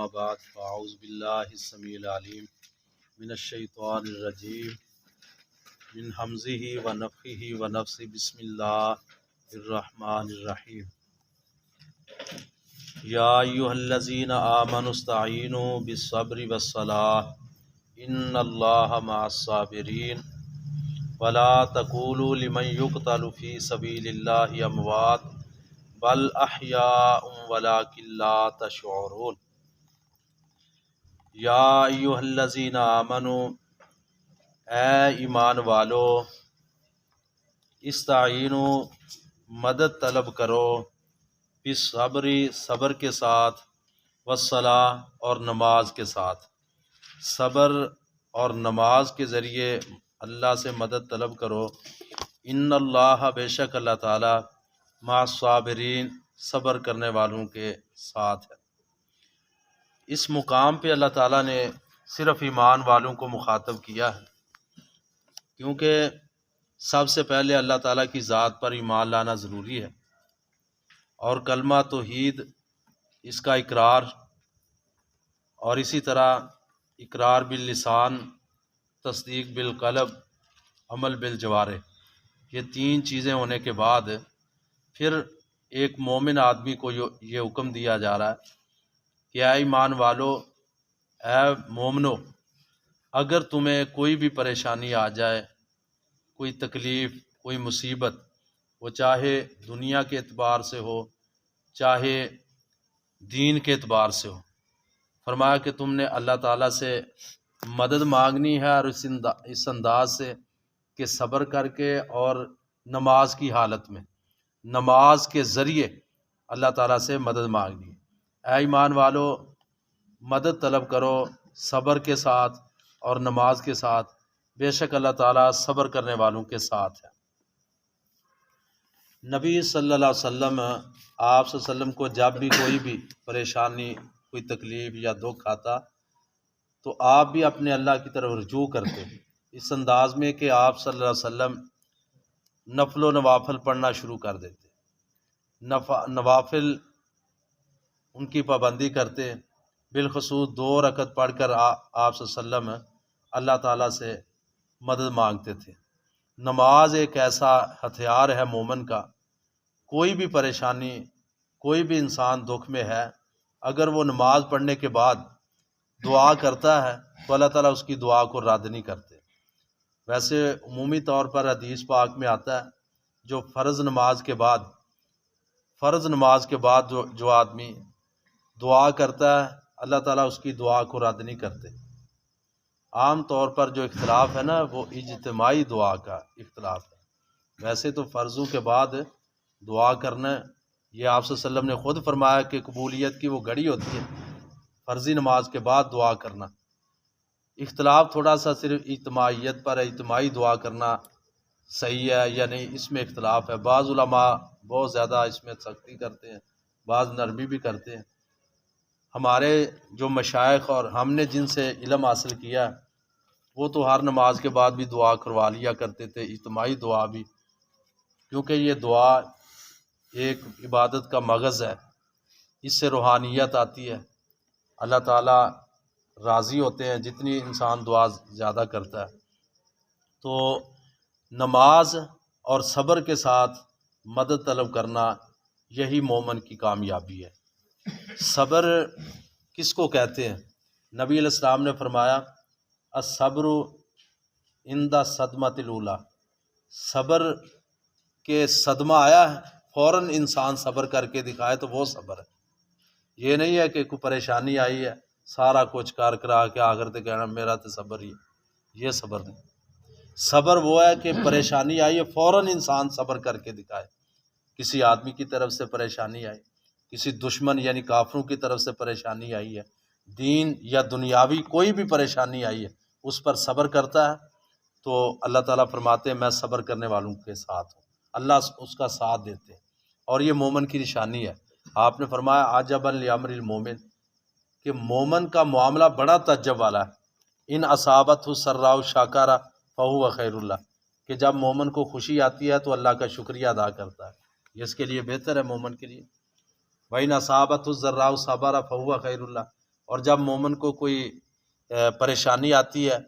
اما بعد فاعوذ باللہ السمیع العلیم من الشیطان الرجیم من حمزہ ونفخہ ونفثہ بسم اللہ الرحمن الرحیم یا ایھا الذین آمنوا استعینوا بالصبر والصلاۃ ان اللہ مع الصابرین ولا تقولوا لمن یقتل فی سبیل اللہ اموات بل احیاء ولکن لا تشعرون یا ایھا الذین آمنوا اے ایمان والو استعینوا مدد طلب کرو بالصبر صبر کے ساتھ والصلاۃ اور نماز کے ساتھ صبر اور نماز کے ذریعے اللہ سے مدد طلب کرو ان اللہ بے شک اللہ تعالی مع الصابرین صبر کرنے والوں کے ساتھ ہے۔ اس مقام پہ اللہ تعالیٰ نے صرف ایمان والوں کو مخاطب کیا ہے، کیونکہ سب سے پہلے اللہ تعالیٰ کی ذات پر ایمان لانا ضروری ہے، اور کلمہ توحید اس کا اقرار، اور اسی طرح اقرار باللسان، تصدیق بالقلب، عمل بالجوارح، یہ تین چیزیں ہونے کے بعد پھر ایک مومن آدمی کو یہ حکم دیا جا رہا ہے کہ اے ایمان والو، اے مومنو، اگر تمہیں کوئی بھی پریشانی آ جائے، کوئی تکلیف، کوئی مصیبت، وہ چاہے دنیا کے اعتبار سے ہو چاہے دین کے اعتبار سے ہو، فرمایا کہ تم نے اللہ تعالیٰ سے مدد مانگنی ہے، اور اس انداز سے کہ صبر کر کے اور نماز کی حالت میں، نماز کے ذریعے اللہ تعالیٰ سے مدد مانگنی ہے۔ اے ایمان والو، مدد طلب کرو صبر کے ساتھ اور نماز کے ساتھ، بے شک اللہ تعالیٰ صبر کرنے والوں کے ساتھ ہے۔ نبی صلی اللہ علیہ وسلم، آپ صلی اللہ علیہ وسلم کو جب بھی کوئی بھی پریشانی، کوئی تکلیف یا دکھ آتا تو آپ بھی اپنے اللہ کی طرف رجوع کرتے، اس انداز میں کہ آپ صلی اللہ علیہ وسلم نفل و نوافل پڑھنا شروع کر دیتے، نوافل ان کی پابندی کرتے، بالخصوص 2 رکعت پڑھ کر آپ صلی اللہ علیہ وسلم اللہ تعالیٰ سے مدد مانگتے تھے۔ نماز ایک ایسا ہتھیار ہے مومن کا، کوئی بھی پریشانی، کوئی بھی انسان دکھ میں ہے، اگر وہ نماز پڑھنے کے بعد دعا کرتا ہے تو اللہ تعالیٰ اس کی دعا کو رد نہیں کرتے۔ ویسے عمومی طور پر حدیث پاک میں آتا ہے، جو فرض نماز کے بعد جو آدمی دعا کرتا ہے، اللہ تعالیٰ اس کی دعا کو رد نہیں کرتے۔ عام طور پر جو اختلاف ہے نا، وہ اجتماعی دعا کا اختلاف ہے۔ ویسے تو فرضوں کے بعد دعا کرنا، یہ آپ صلی اللہ علیہ وسلم نے خود فرمایا کہ قبولیت کی وہ گھڑی ہوتی ہے فرضی نماز کے بعد دعا کرنا۔ اختلاف تھوڑا سا صرف اجتماعیت پر ہے، اجتماعی دعا کرنا صحیح ہے یا نہیں، اس میں اختلاف ہے۔ بعض علماء بہت زیادہ اس میں سختی کرتے ہیں، بعض نرمی بھی کرتے ہیں۔ ہمارے جو مشائخ اور ہم نے جن سے علم حاصل کیا، وہ تو ہر نماز کے بعد بھی دعا کروا لیا کرتے تھے، اجتماعی دعا بھی، کیونکہ یہ دعا ایک عبادت کا مغز ہے، اس سے روحانیت آتی ہے، اللہ تعالیٰ راضی ہوتے ہیں جتنی انسان دعا زیادہ کرتا ہے۔ تو نماز اور صبر کے ساتھ مدد طلب کرنا، یہی مومن کی کامیابی ہے۔ صبر کس کو کہتے ہیں؟ نبی علیہ السلام نے فرمایا الصبر عند صدمۃ الاولیٰ، صبر کے صدمہ آیا ہے فوراً انسان صبر کر کے دکھائے تو وہ صبر ہے۔ یہ نہیں ہے کہ کوئی پریشانی آئی ہے سارا کچھ کار کرا کے آخر تے کہنا میرا تو صبر ہی ہے، یہ صبر نہیں۔ صبر وہ ہے کہ پریشانی آئی ہے فوراً انسان صبر کر کے دکھائے۔ کسی آدمی کی طرف سے پریشانی آئی، کسی دشمن یعنی کافروں کی طرف سے پریشانی آئی ہے، دین یا دنیاوی کوئی بھی پریشانی آئی ہے، اس پر صبر کرتا ہے تو اللہ تعالیٰ فرماتے ہیں میں صبر کرنے والوں کے ساتھ ہوں، اللہ اس کا ساتھ دیتے ہیں، اور یہ مومن کی نشانی ہے۔ آپ نے فرمایا عجبا لامر المومن، کہ مومن کا معاملہ بڑا تعجب والا ہے۔ ان اصابتہ السراء شکر فہو خیر اللہ، کہ جب مومن کو خوشی آتی ہے تو اللہ کا شکریہ ادا کرتا ہے، یہ اس کے لیے بہتر ہے مومن کے لیے۔ وَإِنْ أَصَابَتْهُ الضَّرَّاءُ صَبَرَ فَهُوَ خَيْرٌ لَهُ، اور جب مومن کو کوئی پریشانی آتی ہے،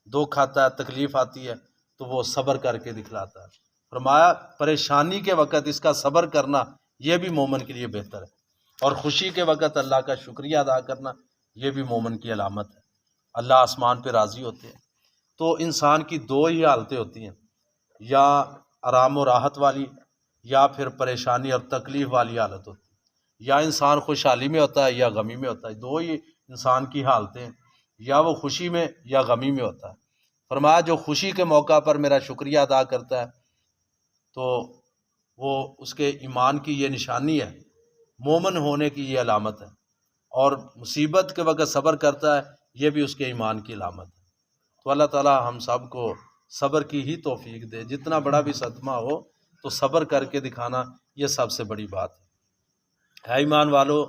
دکھ آتا ہے، تکلیف آتی ہے، تو وہ صبر کر کے دکھلاتا ہے۔ فرمایا پریشانی کے وقت اس کا صبر کرنا یہ بھی مومن کے لیے بہتر ہے، اور خوشی کے وقت اللہ کا شکریہ ادا کرنا یہ بھی مومن کی علامت ہے۔ اللہ آسمان پہ راضی ہوتے ہیں۔ تو انسان کی دو ہی حالتیں ہوتی ہیں، یا آرام و راحت والی، یا پھر پریشانی اور تکلیف والی حالت ہوتی ہے۔ یا انسان خوشحالی میں ہوتا ہے یا غمی میں ہوتا ہے، دو ہی انسان کی حالتیں ہیں، یا وہ خوشی میں یا غمی میں ہوتا ہے۔ فرمایا جو خوشی کے موقع پر میرا شکریہ ادا کرتا ہے تو وہ اس کے ایمان کی یہ نشانی ہے، مومن ہونے کی یہ علامت ہے، اور مصیبت کے وقت صبر کرتا ہے یہ بھی اس کے ایمان کی علامت ہے۔ تو اللہ تعالی ہم سب کو صبر کی ہی توفیق دے، جتنا بڑا بھی صدمہ ہو تو صبر کر کے دکھانا یہ سب سے بڑی بات ہے۔ ایمان والو،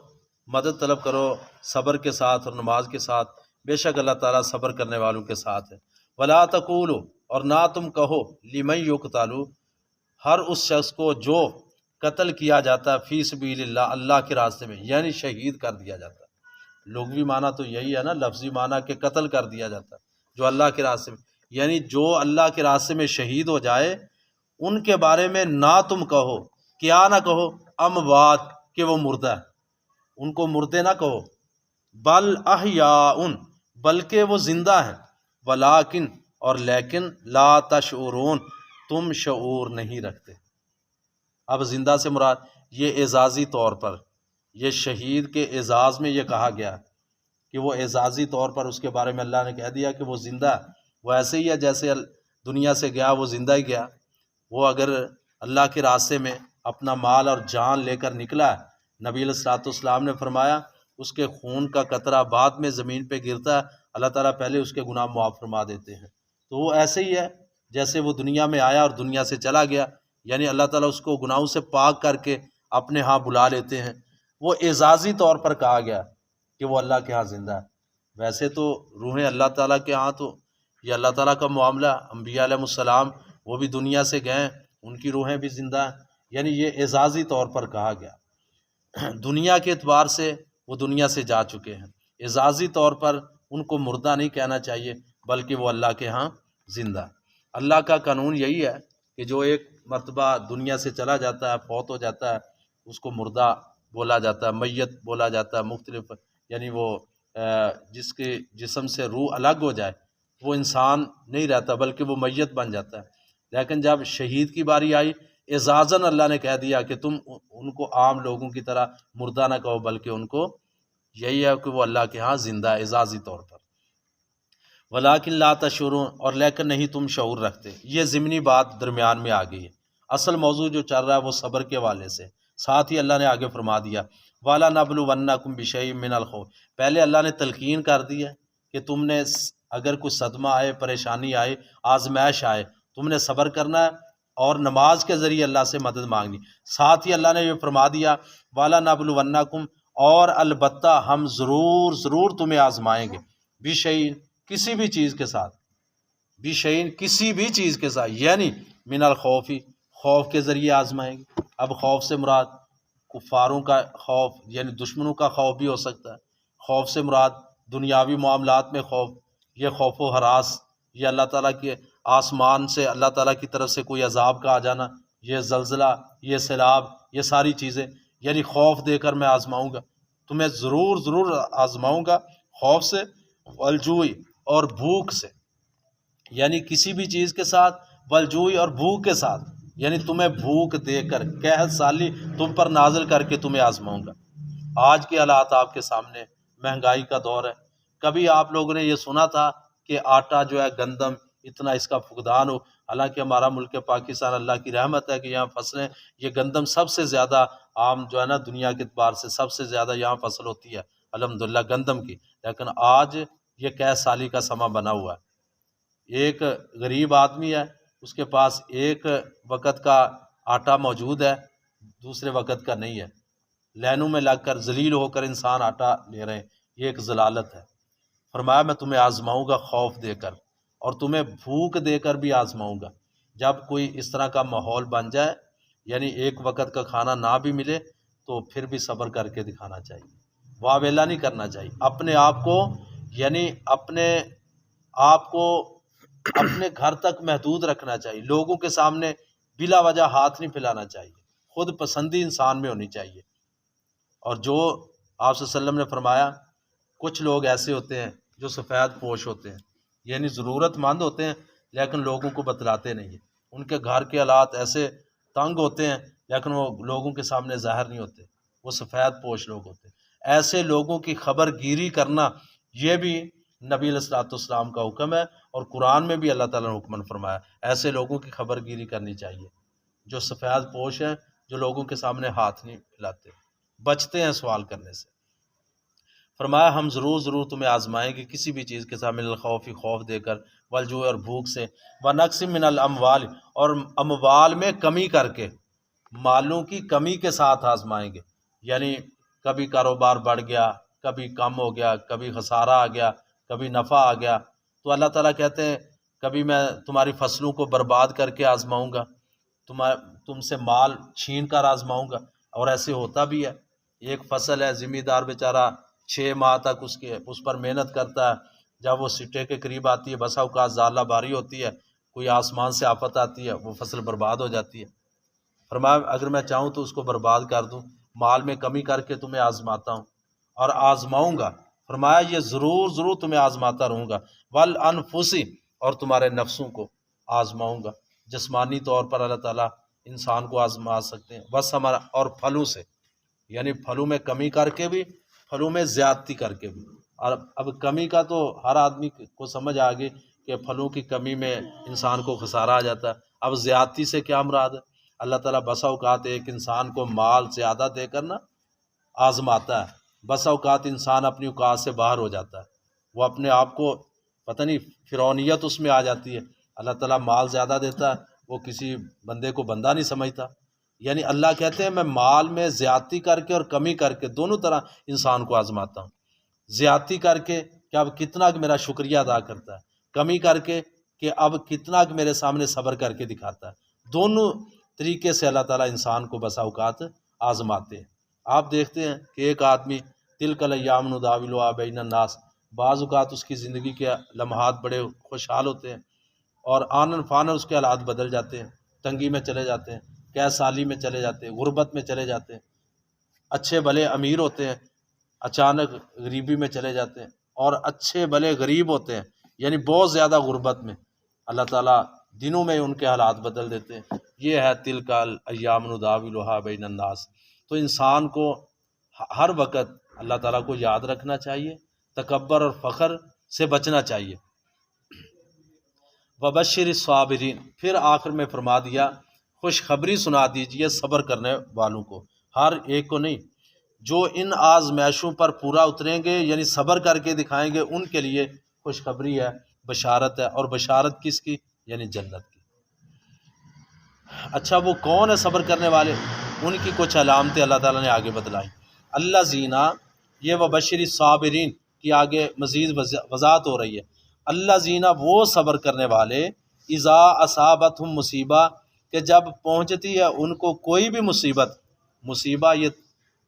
مدد طلب کرو صبر کے ساتھ اور نماز کے ساتھ، بے شک اللہ تعالیٰ صبر کرنے والوں کے ساتھ ہے۔ ولا تقولوا، اور نہ تم کہو، لمن یقتل، ہر اس شخص کو جو قتل کیا جاتا ہے فی سبیل اللہ، اللہ کے راستے میں، یعنی شہید کر دیا جاتا ہے۔ لغوی معنی تو یہی ہے نا، لفظی معنی کہ قتل کر دیا جاتا ہے، جو اللہ کے راستے میں، یعنی جو اللہ کے راستے میں شہید ہو جائے ان کے بارے میں نہ تم کہو، کیا نہ کہو، اموات، کہ وہ مردہ ہے، ان کو مردے نہ کہو، بل احیاء، بلکہ وہ زندہ ہیں، ولیکن، اور لیکن، لا تشعرون، تم شعور نہیں رکھتے۔ اب زندہ سے مراد یہ اعزازی طور پر، یہ شہید کے اعزاز میں یہ کہا گیا کہ وہ اعزازی طور پر اس کے بارے میں اللہ نے کہہ دیا کہ وہ زندہ ہے۔ وہ ایسے ہی ہے جیسے دنیا سے گیا وہ زندہ ہی گیا۔ وہ اگر اللہ کے راستے میں اپنا مال اور جان لے کر نکلا ہے، نبی علیہ الصلوۃ والسلام نے فرمایا اس کے خون کا قطرہ بعد میں زمین پہ گرتا ہے، اللہ تعالیٰ پہلے اس کے گناہ معاف فرما دیتے ہیں۔ تو وہ ایسے ہی ہے جیسے وہ دنیا میں آیا اور دنیا سے چلا گیا، یعنی اللہ تعالیٰ اس کو گناہوں سے پاک کر کے اپنے ہاں بلا لیتے ہیں۔ وہ اعزازی طور پر کہا گیا کہ وہ اللہ کے ہاں زندہ ہے۔ ویسے تو روحیں اللہ تعالیٰ کے ہاں، تو یہ اللہ تعالیٰ کا معاملہ، انبیاء علیہ السلام وہ بھی دنیا سے گئے، ان کی روحیں بھی زندہ ہیں، یعنی یہ اعزازی طور پر کہا گیا۔ دنیا کے اعتبار سے وہ دنیا سے جا چکے ہیں، اعزازی طور پر ان کو مردہ نہیں کہنا چاہیے بلکہ وہ اللہ کے ہاں زندہ۔ اللہ کا قانون یہی ہے کہ جو ایک مرتبہ دنیا سے چلا جاتا ہے، فوت ہو جاتا ہے، اس کو مردہ بولا جاتا ہے، میت بولا جاتا ہے، مختلف، یعنی وہ جس کے جسم سے روح الگ ہو جائے وہ انسان نہیں رہتا بلکہ وہ میت بن جاتا ہے۔ لیکن جب شہید کی باری آئی، اعزازاً اللہ نے کہہ دیا کہ تم ان کو عام لوگوں کی طرح مردہ نہ کہو بلکہ ان کو یہی ہے کہ وہ اللہ کے ہاں زندہ ہے اعزازی طور پر۔ ولیکن لا تشعرون، اور لیکن نہیں تم شعور رکھتے۔ یہ ضمنی بات درمیان میں آ گئی ہے، اصل موضوع جو چل رہا ہے وہ صبر کے والے سے، ساتھ ہی اللہ نے آگے فرما دیا وَلَنَبْلُوَنَّكُمْ بِشَيْءٍ مِّنَ الْخَوْفِ، پہلے اللہ نے تلقین کر دی ہے کہ تم نے اگر کوئی صدمہ آئے، پریشانی آئے، آزمائش آئے، تم نے صبر کرنا ہے اور نماز کے ذریعے اللہ سے مدد مانگنی۔ ساتھ ہی اللہ نے یہ فرما دیا وَلَنَبْلُوَنَّكُمْ، اور البتہ ہم ضرور تمہیں آزمائیں گے، بِشَيْءٍ، کسی بھی چیز کے ساتھ، بِشَيْءٍ، کسی بھی چیز کے ساتھ، یعنی من الخوف، خوف کے ذریعے آزمائیں گے۔ اب خوف سے مراد کفاروں کا خوف، یعنی دشمنوں کا خوف بھی ہو سکتا ہے۔ خوف سے مراد دنیاوی معاملات میں خوف، یہ خوف و ہراس، یہ اللہ تعالیٰ کے آسمان سے اللہ تعالیٰ کی طرف سے کوئی عذاب کا آ جانا، یہ زلزلہ، یہ سیلاب، یہ ساری چیزیں، یعنی خوف دے کر میں آزماؤں گا تمہیں، ضرور آزماؤں گا، خوف سے، والجوع، اور بھوک سے، یعنی کسی بھی چیز کے ساتھ، والجوع، اور بھوک کے ساتھ، یعنی تمہیں بھوک دے کر، قحط سالی تم پر نازل کر کے تمہیں آزماؤں گا۔ آج کے حالات آپ کے سامنے، مہنگائی کا دور ہے۔ کبھی آپ لوگوں نے یہ سنا تھا کہ آٹا جو ہے، گندم، اتنا اس کا فقدان ہو؟ حالانکہ ہمارا ملک پاکستان اللہ کی رحمت ہے کہ یہاں فصلیں، یہ گندم سب سے زیادہ عام جو ہے نا، دنیا کے اعتبار سے سب سے زیادہ یہاں فصل ہوتی ہے الحمدللہ گندم کی۔ لیکن آج یہ قحط سالی کا سما بنا ہوا ہے۔ ایک غریب آدمی ہے، اس کے پاس ایک وقت کا آٹا موجود ہے، دوسرے وقت کا نہیں ہے، لائنوں میں لگ کر ذلیل ہو کر انسان آٹا لے رہے ہیں، یہ ایک ضلالت ہے۔ فرمایا میں تمہیں آزماؤں گا خوف دے کر، اور تمہیں بھوک دے کر بھی آزماؤں گا۔ جب کوئی اس طرح کا ماحول بن جائے، یعنی ایک وقت کا کھانا نہ بھی ملے، تو پھر بھی صبر کر کے دکھانا چاہیے۔ واویلا نہیں کرنا چاہیے، اپنے آپ کو یعنی اپنے آپ کو اپنے گھر تک محدود رکھنا چاہیے، لوگوں کے سامنے بلا وجہ ہاتھ نہیں پھیلانا چاہیے، خود پسندی انسان میں ہونی چاہیے۔ اور جو آپ صلی اللہ علیہ وسلم نے فرمایا کچھ لوگ ایسے ہوتے ہیں جو سفید پوش ہوتے ہیں، یعنی ضرورت مند ہوتے ہیں لیکن لوگوں کو بتلاتے نہیں ہیں، ان کے گھر کے حالات ایسے تنگ ہوتے ہیں لیکن وہ لوگوں کے سامنے ظاہر نہیں ہوتے، وہ سفید پوش لوگ ہوتے ہیں۔ ایسے لوگوں کی خبر گیری کرنا یہ بھی نبی علیہ الصلوۃ والسلام کا حکم ہے، اور قرآن میں بھی اللہ تعالیٰ نے حکم فرمایا ایسے لوگوں کی خبر گیری کرنی چاہیے جو سفید پوش ہیں، جو لوگوں کے سامنے ہاتھ نہیں پھیلاتے، بچتے ہیں سوال کرنے سے۔ فرمایا ہم ضرور ضرور تمہیں آزمائیں گے کسی بھی چیز کے ساتھ، من الخوف خوف دے کر، والجوع اور بھوک سے، ونقص من الاموال اور اموال میں کمی کر کے، مالوں کی کمی کے ساتھ آزمائیں گے، یعنی کبھی کاروبار بڑھ گیا، کبھی کم ہو گیا، کبھی خسارہ آ گیا، کبھی نفع آ گیا، تو اللہ تعالیٰ کہتے ہیں کبھی میں تمہاری فصلوں کو برباد کر کے آزماؤں گا، تم سے مال چھین کر آزماؤں گا، اور ایسے ہوتا بھی ہے۔ ایک فصل ہے، ذمہ دار بیچارہ 6 ماہ تک اس پر محنت کرتا ہے، جب وہ سٹے کے قریب آتی ہے بسا اوقات زالہ باری ہوتی ہے، کوئی آسمان سے آفت آتی ہے، وہ فصل برباد ہو جاتی ہے۔ فرمایا اگر میں چاہوں تو اس کو برباد کر دوں، مال میں کمی کر کے تمہیں آزماتا ہوں اور آزماؤں گا۔ فرمایا یہ ضرور ضرور تمہیں آزماتا رہوں گا، والانفسی اور تمہارے نفسوں کو آزماؤں گا۔ جسمانی طور پر اللہ تعالیٰ انسان کو آزما سکتے ہیں، بس ہمارا اور پھلوں سے، یعنی پھلوں میں کمی کر کے بھی، پھلوں میں زیادتی کر کے بھی۔ اور اب کمی کا تو ہر آدمی کو سمجھ آ گئی کہ پھلوں کی کمی میں انسان کو خسارہ آ جاتا ہے۔ اب زیادتی سے کیا مراد ہے؟ اللہ تعالیٰ بسا اوقات ایک انسان کو مال زیادہ دے کر نا آزماتا ہے، بسا اوقات انسان اپنی اوقات سے باہر ہو جاتا ہے، وہ اپنے آپ کو پتہ نہیں فرعونیت اس میں آ جاتی ہے، اللہ تعالیٰ مال زیادہ دیتا ہے، وہ کسی بندے کو بندہ نہیں سمجھتا۔ یعنی اللہ کہتے ہیں میں مال میں زیادتی کر کے اور کمی کر کے دونوں طرح انسان کو آزماتا ہوں۔ زیادتی کر کے کہ اب کتنا کہ میرا شکریہ ادا کرتا ہے، کمی کر کے کہ اب کتنا کہ میرے سامنے صبر کر کے دکھاتا ہے۔ دونوں طریقے سے اللہ تعالیٰ انسان کو بسا اوقات آزماتے ہیں۔ آپ دیکھتے ہیں کہ ایک آدمی تلک الایام نداولها بین الناس، بعض اوقات اس کی زندگی کے لمحات بڑے خوشحال ہوتے ہیں اور آنن فانن اس کے حالات بدل جاتے ہیں، تنگی میں چلے جاتے ہیں، قید سالی میں چلے جاتے ہیں، غربت میں چلے جاتے ہیں، اچھے بھلے امیر ہوتے ہیں اچانک غریبی میں چلے جاتے ہیں، اور اچھے بھلے غریب ہوتے ہیں یعنی بہت زیادہ غربت میں، اللہ تعالیٰ دنوں میں ان کے حالات بدل دیتے ہیں۔ یہ ہے تلک الایام نداولها بین الناس۔ تو انسان کو ہر وقت اللہ تعالیٰ کو یاد رکھنا چاہیے، تکبر اور فخر سے بچنا چاہیے۔ وبشر الصابرین، پھر آخر میں فرما دیا خوشخبری سنا دیجیے صبر کرنے والوں کو، ہر ایک کو نہیں، جو ان آزمائشوں پر پورا اتریں گے یعنی صبر کر کے دکھائیں گے ان کے لیے خوشخبری ہے، بشارت ہے، اور بشارت کس کی؟ یعنی جنت کی۔ اچھا وہ کون ہے صبر کرنے والے؟ ان کی کچھ علامتیں اللہ تعالیٰ نے آگے بتلائیں۔ اللہ زینہ، یہ وبشر الصابرین کی آگے مزید وضاحت ہو رہی ہے۔ اللہ زینہ وہ صبر کرنے والے، اذا اصابتہم مصیبہ، کہ جب پہنچتی ہے ان کو کوئی بھی مصیبت، مصیبہ یہ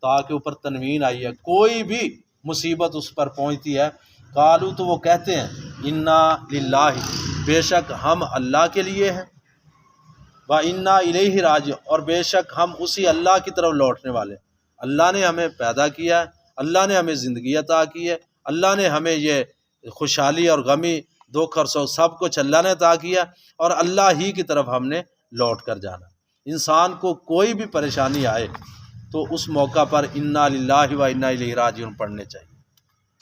تا کے اوپر تنوین آئی ہے، کوئی بھی مصیبت اس پر پہنچتی ہے، قالو تو وہ کہتے ہیں انا للہ، بے شک ہم اللہ کے لیے ہیں، وَإِنَّا إِلَيْهِ راجعون، اور بے شک ہم اسی اللہ کی طرف لوٹنے والے ہیں۔ اللہ نے ہمیں پیدا کیا ہے، اللہ نے ہمیں زندگی عطا کی ہے، اللہ نے ہمیں یہ خوشحالی اور غمی، دکھ اور سکھ سب کچھ اللہ نے عطا کیا، اور اللہ ہی کی طرف ہم نے لوٹ کر جانا۔ انسان کو کوئی بھی پریشانی آئے تو اس موقع پر انا للہ و انا الیہ راجعون پڑھنے چاہیے۔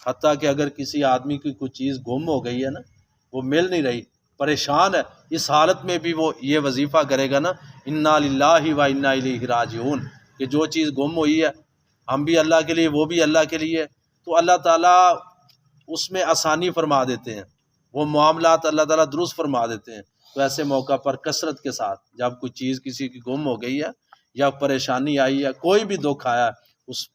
حتیٰ کہ اگر کسی آدمی کی کوئی چیز گم ہو گئی ہے نا، وہ مل نہیں رہی، پریشان ہے، اس حالت میں بھی وہ یہ وظیفہ کرے گا نا، انا للہ و انا الیہ راجعون، کہ جو چیز گم ہوئی ہے ہم بھی اللہ کے لیے، وہ بھی اللہ کے لیے، تو اللہ تعالیٰ اس میں آسانی فرما دیتے ہیں، وہ معاملات اللہ تعالیٰ درست فرما دیتے ہیں۔ تو ایسے موقع پر کثرت کے ساتھ جب کوئی چیز کسی کی گم ہو گئی ہے یا پریشانی آئی ہے، کوئی بھی دکھ آیا، اس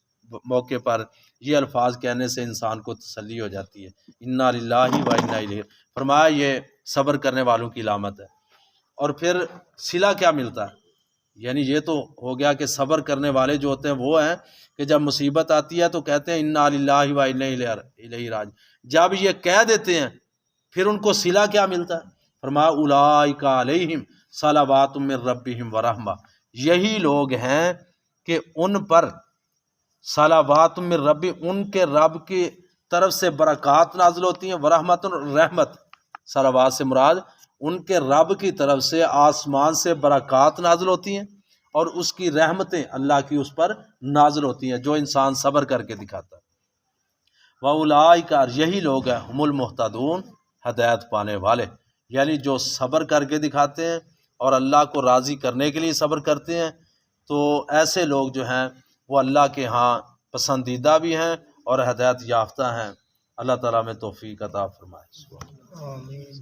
موقع پر یہ الفاظ کہنے سے انسان کو تسلی ہو جاتی ہے، انا للہ و انا الیہ۔ فرمایا یہ صبر کرنے والوں کی علامت ہے۔ اور پھر صلہ کیا ملتا ہے؟ یعنی یہ تو ہو گیا کہ صبر کرنے والے جو ہوتے ہیں وہ ہیں کہ جب مصیبت آتی ہے تو کہتے ہیں انا للہ و انا الیہ راجعون، جب یہ کہہ دیتے ہیں پھر ان کو صلہ کیا ملتا ہے؟ فرمایا اولئک علیہم صلوات من ربہم ورحمہ، یہی لوگ ہیں کہ ان پر صلوات من ربی، ان کے رب کی طرف سے برکات نازل ہوتی ہیں، ورحمت رحمت، صلوات سے مراد ان کے رب کی طرف سے آسمان سے برکات نازل ہوتی ہیں اور اس کی رحمتیں اللہ کی اس پر نازل ہوتی ہیں جو انسان صبر کر کے دکھاتا ہے۔ وَأُولَٰئِکَ، یہی لوگ ہیں ہم المہتدون، ہدایت پانے والے، یعنی جو صبر کر کے دکھاتے ہیں اور اللہ کو راضی کرنے کے لیے صبر کرتے ہیں، تو ایسے لوگ جو ہیں وہ اللہ کے ہاں پسندیدہ بھی ہیں اور ہدایت یافتہ ہیں۔ اللہ تعالیٰ میں توفیق عطا فرمائے۔ آمین۔